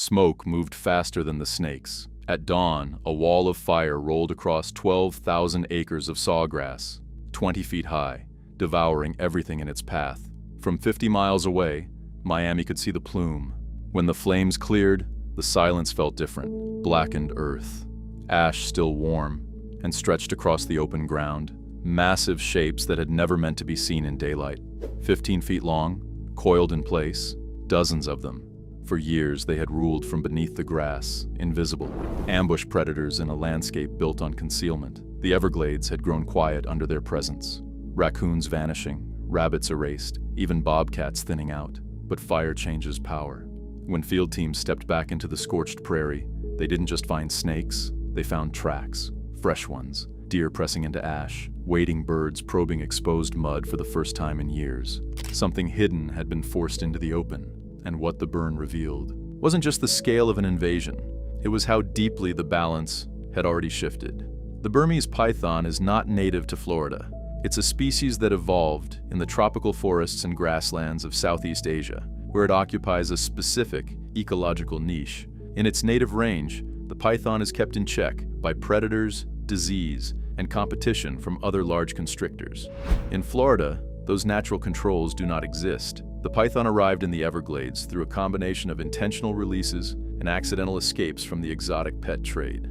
Smoke moved faster than the snakes. At dawn, a wall of fire rolled across 12,000 acres of sawgrass, 20 feet high, devouring everything in its path. From 50 miles away, Miami could see the plume. When the flames cleared, the silence felt different. Blackened earth, ash still warm, and stretched across the open ground. Massive shapes that had never meant to be seen in daylight. 15 feet long, coiled in place, dozens of them. For years, they had ruled from beneath the grass, invisible. Ambush predators in a landscape built on concealment. The Everglades had grown quiet under their presence. Raccoons vanishing, rabbits erased, even bobcats thinning out. But fire changes power. When field teams stepped back into the scorched prairie, they didn't just find snakes, they found tracks, fresh ones. Deer pressing into ash, wading birds probing exposed mud for the first time in years. Something hidden had been forced into the open, and what the burn revealed wasn't just the scale of an invasion, it was how deeply the balance had already shifted. The Burmese python is not native to Florida. It's a species that evolved in the tropical forests and grasslands of Southeast Asia, where it occupies a specific ecological niche. In its native range, the python is kept in check by predators, disease, and competition from other large constrictors. In Florida, those natural controls do not exist. The python arrived in the Everglades through a combination of intentional releases and accidental escapes from the exotic pet trade.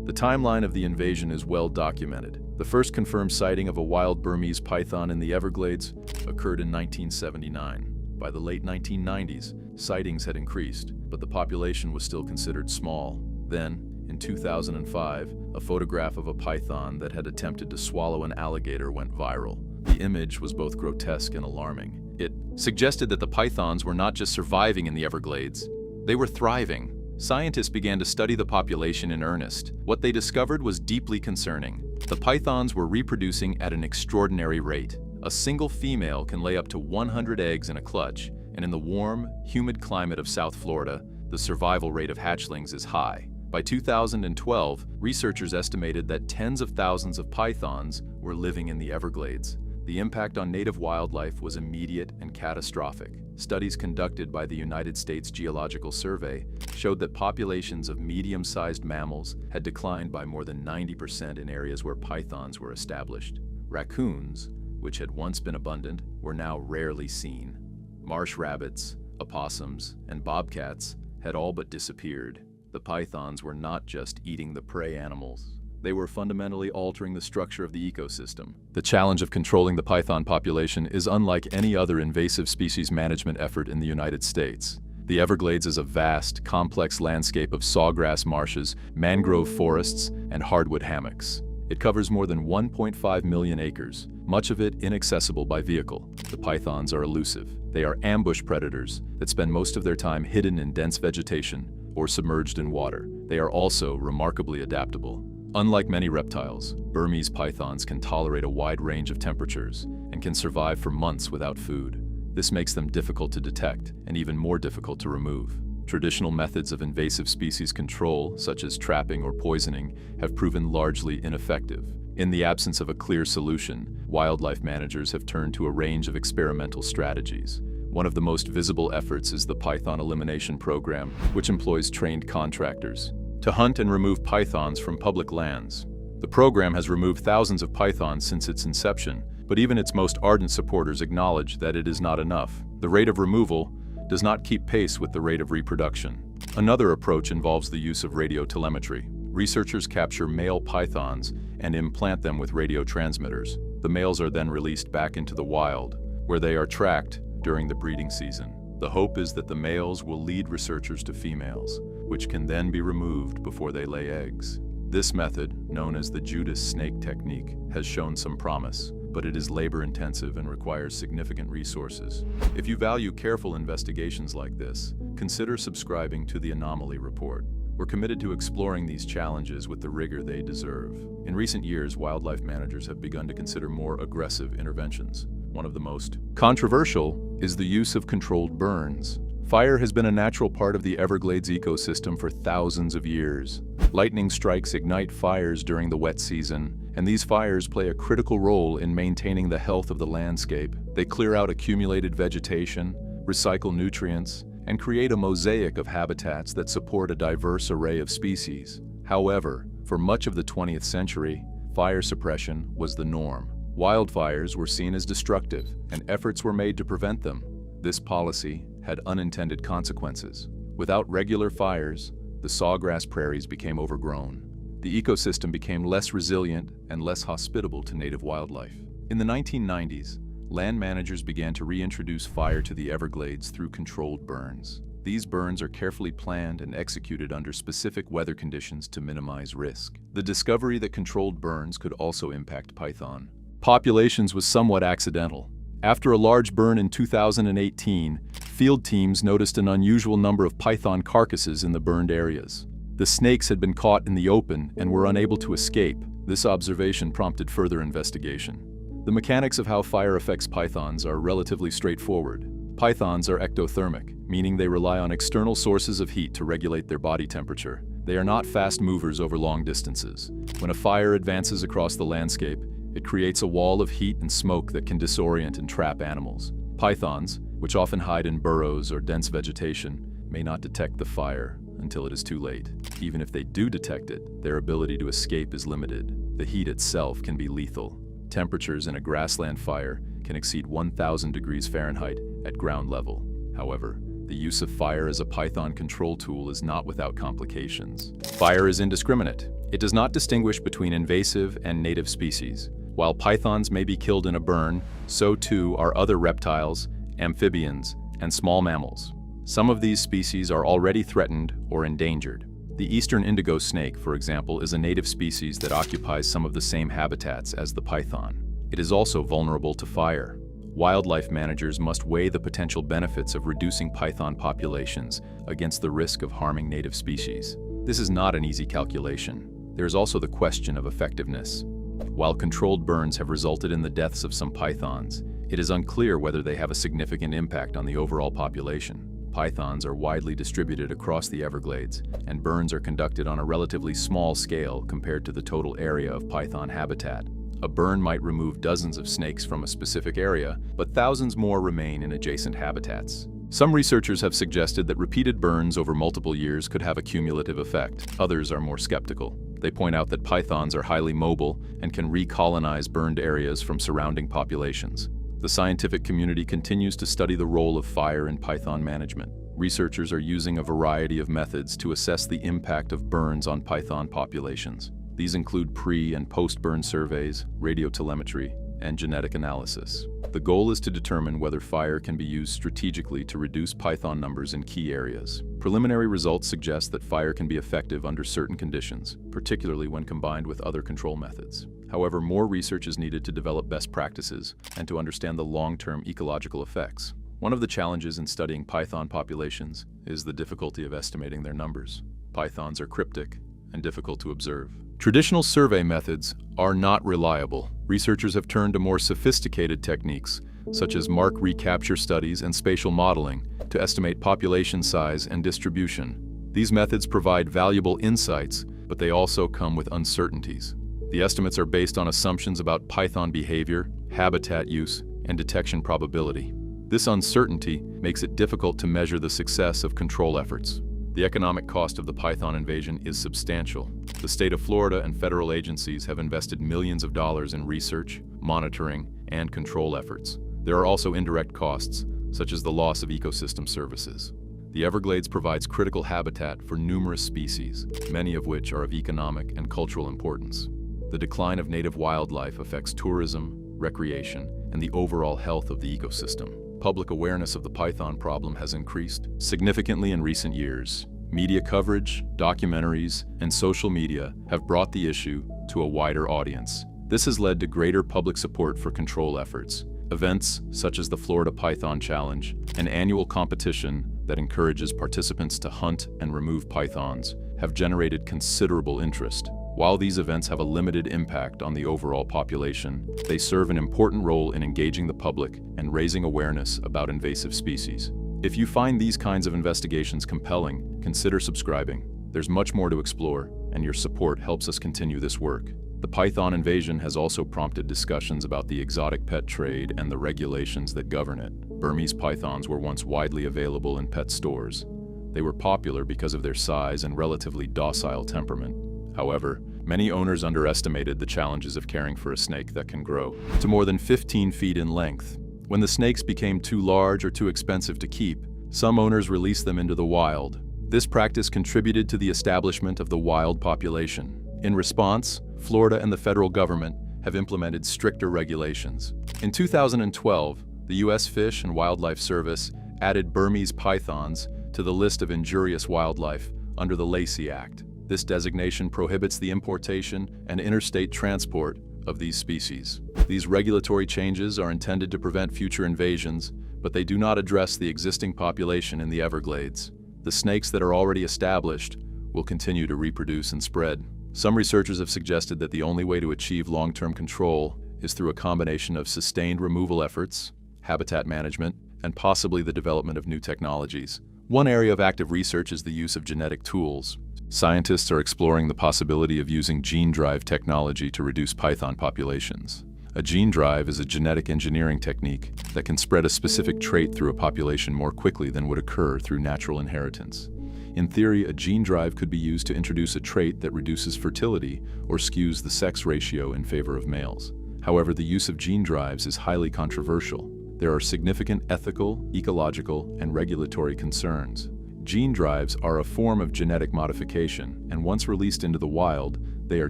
The timeline of the invasion is well documented. The first confirmed sighting of a wild Burmese python in the Everglades occurred in 1979. By the late 1990s, sightings had increased, but the population was still considered small. Then, in 2005, a photograph of a python that had attempted to swallow an alligator went viral. The image was both grotesque and alarming. It suggested that the pythons were not just surviving in the Everglades, they were thriving. Scientists began to study the population in earnest. What they discovered was deeply concerning. The pythons were reproducing at an extraordinary rate. A single female can lay up to 100 eggs in a clutch, and in the warm, humid climate of South Florida, the survival rate of hatchlings is high. By 2012, researchers estimated that tens of thousands of pythons were living in the Everglades. The impact on native wildlife was immediate and catastrophic. Studies conducted by the United States Geological Survey showed that populations of medium-sized mammals had declined by more than 90% in areas where pythons were established. Raccoons, which had once been abundant, were now rarely seen. Marsh rabbits, opossums, and bobcats had all but disappeared. The pythons were not just eating the prey animals. They were fundamentally altering the structure of the ecosystem. The challenge of controlling the python population is unlike any other invasive species management effort in the United States. The Everglades is a vast, complex landscape of sawgrass marshes, mangrove forests, and hardwood hammocks. It covers more than 1.5 million acres, much of it inaccessible by vehicle. The pythons are elusive. They are ambush predators that spend most of their time hidden in dense vegetation or submerged in water. They are also remarkably adaptable. Unlike many reptiles, Burmese pythons can tolerate a wide range of temperatures and can survive for months without food. This makes them difficult to detect and even more difficult to remove. Traditional methods of invasive species control, such as trapping or poisoning, have proven largely ineffective. In the absence of a clear solution, wildlife managers have turned to a range of experimental strategies. One of the most visible efforts is the Python Elimination Program, which employs trained contractors to hunt and remove pythons from public lands. The program has removed thousands of pythons since its inception, but even its most ardent supporters acknowledge that it is not enough. The rate of removal does not keep pace with the rate of reproduction. Another approach involves the use of radiotelemetry. Researchers capture male pythons and implant them with radio transmitters. The males are then released back into the wild, where they are tracked during the breeding season. The hope is that the males will lead researchers to females, which can then be removed before they lay eggs. This method, known as the Judas snake technique, has shown some promise, but it is labor-intensive and requires significant resources. If you value careful investigations like this, consider subscribing to the Anomaly Report. We're committed to exploring these challenges with the rigor they deserve. In recent years, wildlife managers have begun to consider more aggressive interventions. One of the most controversial is the use of controlled burns. Fire has been a natural part of the Everglades ecosystem for thousands of years. Lightning strikes ignite fires during the wet season, and these fires play a critical role in maintaining the health of the landscape. They clear out accumulated vegetation, recycle nutrients, and create a mosaic of habitats that support a diverse array of species. However, for much of the 20th century, fire suppression was the norm. Wildfires were seen as destructive, and efforts were made to prevent them. This policy had unintended consequences. Without regular fires, the sawgrass prairies became overgrown. The ecosystem became less resilient and less hospitable to native wildlife. In the 1990s, land managers began to reintroduce fire to the Everglades through controlled burns. These burns are carefully planned and executed under specific weather conditions to minimize risk. The discovery that controlled burns could also impact python populations was somewhat accidental. After a large burn in 2018, field teams noticed an unusual number of python carcasses in the burned areas. The snakes had been caught in the open and were unable to escape. This observation prompted further investigation. The mechanics of how fire affects pythons are relatively straightforward. Pythons are ectothermic, meaning they rely on external sources of heat to regulate their body temperature. They are not fast movers over long distances. When a fire advances across the landscape, it creates a wall of heat and smoke that can disorient and trap animals. Pythons, which often hide in burrows or dense vegetation, may not detect the fire until it is too late. Even if they do detect it, their ability to escape is limited. The heat itself can be lethal. Temperatures in a grassland fire can exceed 1,000 degrees Fahrenheit at ground level. However, the use of fire as a python control tool is not without complications. Fire is indiscriminate. It does not distinguish between invasive and native species. While pythons may be killed in a burn, so too are other reptiles, amphibians, and small mammals. Some of these species are already threatened or endangered. The eastern indigo snake, for example, is a native species that occupies some of the same habitats as the python. It is also vulnerable to fire. Wildlife managers must weigh the potential benefits of reducing python populations against the risk of harming native species. This is not an easy calculation. There is also the question of effectiveness. While controlled burns have resulted in the deaths of some pythons, it is unclear whether they have a significant impact on the overall population. Pythons are widely distributed across the Everglades, and burns are conducted on a relatively small scale compared to the total area of python habitat. A burn might remove dozens of snakes from a specific area, but thousands more remain in adjacent habitats. Some researchers have suggested that repeated burns over multiple years could have a cumulative effect. Others are more skeptical. They point out that pythons are highly mobile and can recolonize burned areas from surrounding populations. The scientific community continues to study the role of fire in python management. Researchers are using a variety of methods to assess the impact of burns on python populations. These include pre- and post-burn surveys, radiotelemetry, and genetic analysis. The goal is to determine whether fire can be used strategically to reduce python numbers in key areas. Preliminary results suggest that fire can be effective under certain conditions, particularly when combined with other control methods. However, more research is needed to develop best practices and to understand the long-term ecological effects. One of the challenges in studying python populations is the difficulty of estimating their numbers. Pythons are cryptic and difficult to observe. Traditional survey methods are not reliable. Researchers have turned to more sophisticated techniques, such as mark recapture studies and spatial modeling, to estimate population size and distribution. These methods provide valuable insights, but they also come with uncertainties. The estimates are based on assumptions about python behavior, habitat use, and detection probability. This uncertainty makes it difficult to measure the success of control efforts. The economic cost of the python invasion is substantial. The state of Florida and federal agencies have invested millions of dollars in research, monitoring, and control efforts. There are also indirect costs, such as the loss of ecosystem services. The Everglades provides critical habitat for numerous species, many of which are of economic and cultural importance. The decline of native wildlife affects tourism, recreation, and the overall health of the ecosystem. Public awareness of the python problem has increased significantly in recent years. Media coverage, documentaries, and social media have brought the issue to a wider audience. This has led to greater public support for control efforts. Events such as the Florida Python Challenge, an annual competition that encourages participants to hunt and remove pythons, have generated considerable interest. While these events have a limited impact on the overall population, they serve an important role in engaging the public and raising awareness about invasive species. If you find these kinds of investigations compelling, consider subscribing. There's much more to explore, and your support helps us continue this work. The python invasion has also prompted discussions about the exotic pet trade and the regulations that govern it. Burmese pythons were once widely available in pet stores. They were popular because of their size and relatively docile temperament. However, many owners underestimated the challenges of caring for a snake that can grow to more than 15 feet in length. When the snakes became too large or too expensive to keep, some owners released them into the wild. This practice contributed to the establishment of the wild population. In response, Florida and the federal government have implemented stricter regulations. In 2012, the U.S. Fish and Wildlife Service added Burmese pythons to the list of injurious wildlife under the Lacey Act. This designation prohibits the importation and interstate transport of these species. These regulatory changes are intended to prevent future invasions, but they do not address the existing population in the Everglades. The snakes that are already established will continue to reproduce and spread. Some researchers have suggested that the only way to achieve long-term control is through a combination of sustained removal efforts, habitat management, and possibly the development of new technologies. One area of active research is the use of genetic tools. Scientists are exploring the possibility of using gene drive technology to reduce python populations. A gene drive is a genetic engineering technique that can spread a specific trait through a population more quickly than would occur through natural inheritance. In theory, a gene drive could be used to introduce a trait that reduces fertility or skews the sex ratio in favor of males. However, the use of gene drives is highly controversial. There are significant ethical, ecological, and regulatory concerns. Gene drives are a form of genetic modification, and once released into the wild, they are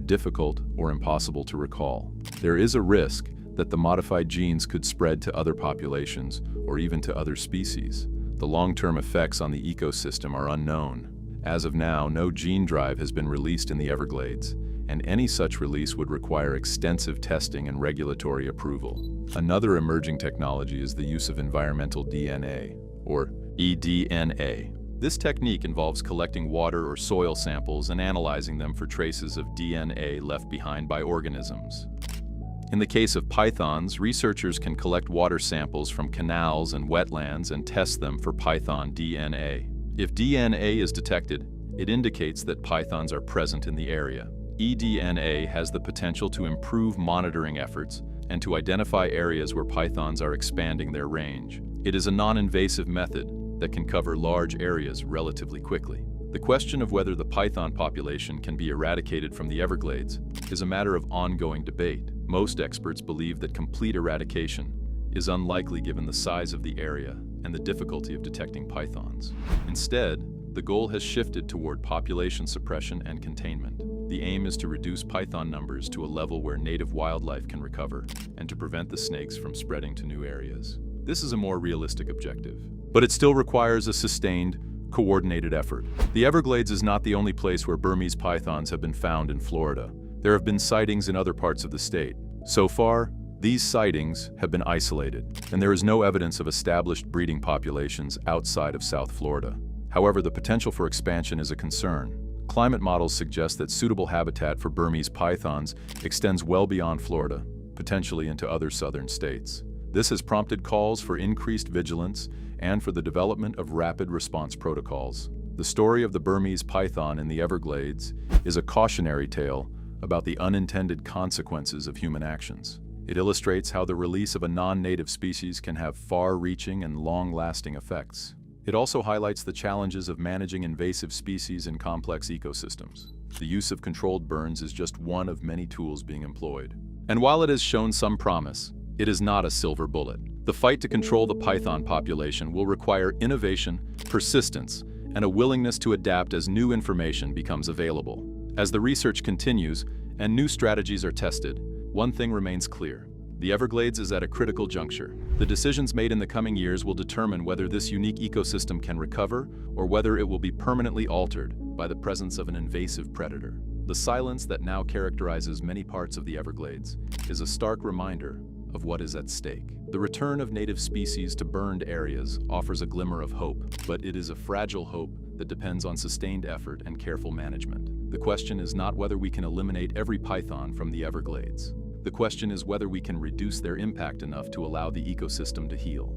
difficult or impossible to recall. There is a risk that the modified genes could spread to other populations or even to other species. The long-term effects on the ecosystem are unknown. As of now, no gene drive has been released in the Everglades, and any such release would require extensive testing and regulatory approval. Another emerging technology is the use of environmental DNA, or eDNA. This technique involves collecting water or soil samples and analyzing them for traces of DNA left behind by organisms. In the case of pythons, researchers can collect water samples from canals and wetlands and test them for python DNA. If DNA is detected, it indicates that pythons are present in the area. eDNA has the potential to improve monitoring efforts and to identify areas where pythons are expanding their range. It is a non-invasive method that can cover large areas relatively quickly. The question of whether the python population can be eradicated from the Everglades is a matter of ongoing debate. Most experts believe that complete eradication is unlikely given the size of the area and the difficulty of detecting pythons. Instead, the goal has shifted toward population suppression and containment. The aim is to reduce python numbers to a level where native wildlife can recover and to prevent the snakes from spreading to new areas. This is a more realistic objective, but it still requires a sustained, coordinated effort. The Everglades is not the only place where Burmese pythons have been found in Florida. There have been sightings in other parts of the state. So far, these sightings have been isolated, and there is no evidence of established breeding populations outside of South Florida. However, the potential for expansion is a concern. Climate models suggest that suitable habitat for Burmese pythons extends well beyond Florida, potentially into other southern states. This has prompted calls for increased vigilance and for the development of rapid response protocols. The story of the Burmese python in the Everglades is a cautionary tale about the unintended consequences of human actions. It illustrates how the release of a non-native species can have far-reaching and long-lasting effects. It also highlights the challenges of managing invasive species in complex ecosystems. The use of controlled burns is just one of many tools being employed. And while it has shown some promise, it is not a silver bullet. The fight to control the python population will require innovation, persistence, and a willingness to adapt as new information becomes available. As the research continues and new strategies are tested, one thing remains clear. The Everglades is at a critical juncture. The decisions made in the coming years will determine whether this unique ecosystem can recover or whether it will be permanently altered by the presence of an invasive predator. The silence that now characterizes many parts of the Everglades is a stark reminder of what is at stake. The return of native species to burned areas offers a glimmer of hope, but it is a fragile hope that depends on sustained effort and careful management. The question is not whether we can eliminate every python from the Everglades. The question is whether we can reduce their impact enough to allow the ecosystem to heal.